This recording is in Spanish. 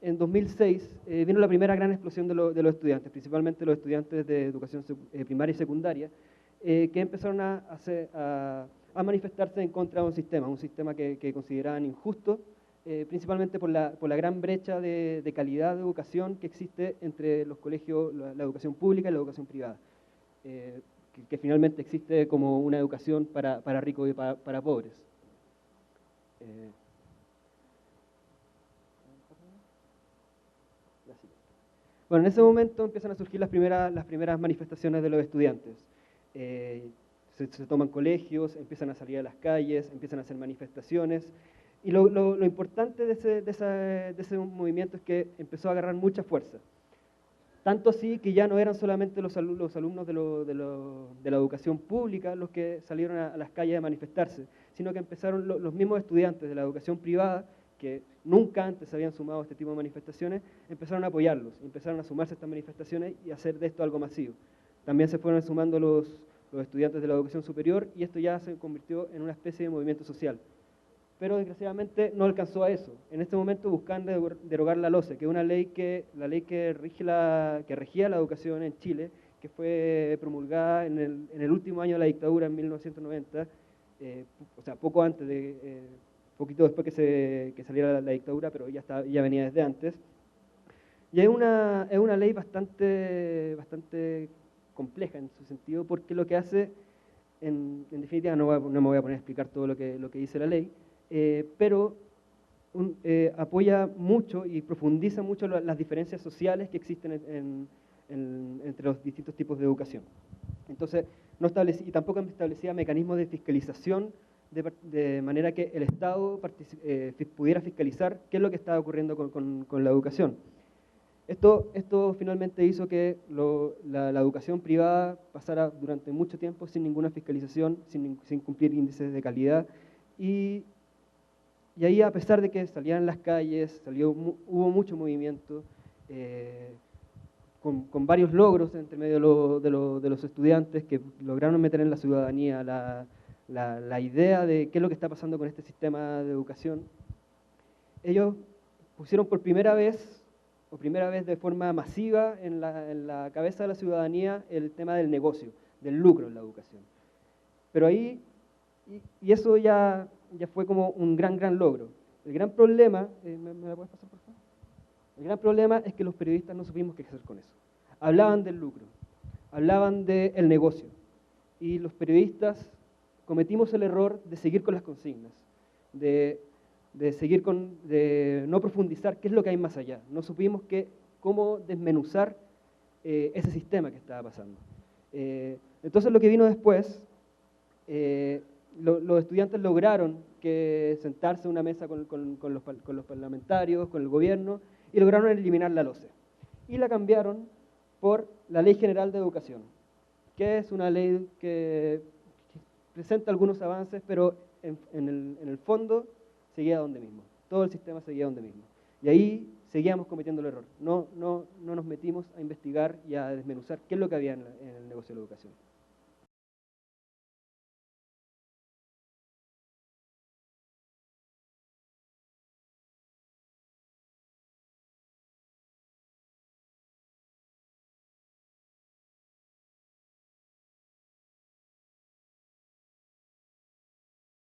en 2006, vino la primera gran explosión de los estudiantes, principalmente los estudiantes de educación primaria y secundaria, que empezaron a manifestarse en contra de un sistema que consideraban injusto, principalmente por la gran brecha de calidad de educación que existe entre los colegios, la educación pública y la educación privada, que finalmente existe como una educación para ricos y para pobres. Bueno, en ese momento empiezan a surgir las primeras manifestaciones de los estudiantes. Se toman colegios, empiezan a salir a las calles, empiezan a hacer manifestaciones. Y lo importante de ese movimiento es que empezó a agarrar mucha fuerza. Tanto así que ya no eran solamente los alumnos de la educación pública los que salieron a las calles a manifestarse, sino que empezaron los mismos estudiantes de la educación privada, que nunca antes se habían sumado a este tipo de manifestaciones, empezaron a apoyarlos, empezaron a sumarse a estas manifestaciones y hacer de esto algo masivo. También se fueron sumando los estudiantes de la educación superior y esto ya se convirtió en una especie de movimiento social. Pero desgraciadamente no alcanzó a eso. En este momento buscan derogar la LOCE, que es la ley que regía la educación en Chile, que fue promulgada en el último año de la dictadura, en 1990, o sea, poquito después que saliera la dictadura, pero ya venía desde antes. Y es una ley bastante compleja en su sentido, porque lo que hace, en definitiva, no me voy a poner a explicar todo lo que dice la ley, pero apoya mucho y profundiza mucho las diferencias sociales que existen entre los distintos tipos de educación. Entonces, y tampoco establecía mecanismos de fiscalización de manera que el Estado pudiera fiscalizar qué es lo que estaba ocurriendo con la educación. Esto finalmente hizo que la educación privada pasara durante mucho tiempo sin ninguna fiscalización, sin cumplir índices de calidad, y ahí, a pesar de que salían las calles, hubo mucho movimiento, con varios logros entre medio de los estudiantes que lograron meter en la ciudadanía la idea de qué es lo que está pasando con este sistema de educación. Ellos pusieron por primera vez de forma masiva en la cabeza de la ciudadanía el tema del negocio, del lucro en la educación. Pero ahí, y eso ya fue como un gran logro. El gran problema, ¿me la puedes pasar por favor? El gran problema es que los periodistas no supimos qué hacer con eso. Hablaban del lucro, hablaban del negocio, y los periodistas cometimos el error de seguir con las consignas, de no profundizar qué es lo que hay más allá. No supimos cómo desmenuzar ese sistema que estaba pasando. Entonces lo que vino después, los estudiantes lograron sentarse a una mesa con los parlamentarios, con el gobierno, y lograron eliminar la LOCE. Y la cambiaron por la Ley General de Educación, que es una ley que presenta algunos avances, pero en el fondo seguía donde mismo. Todo el sistema seguía donde mismo. Y ahí seguíamos cometiendo el error. No nos metimos a investigar y a desmenuzar qué es lo que había en el negocio de la educación.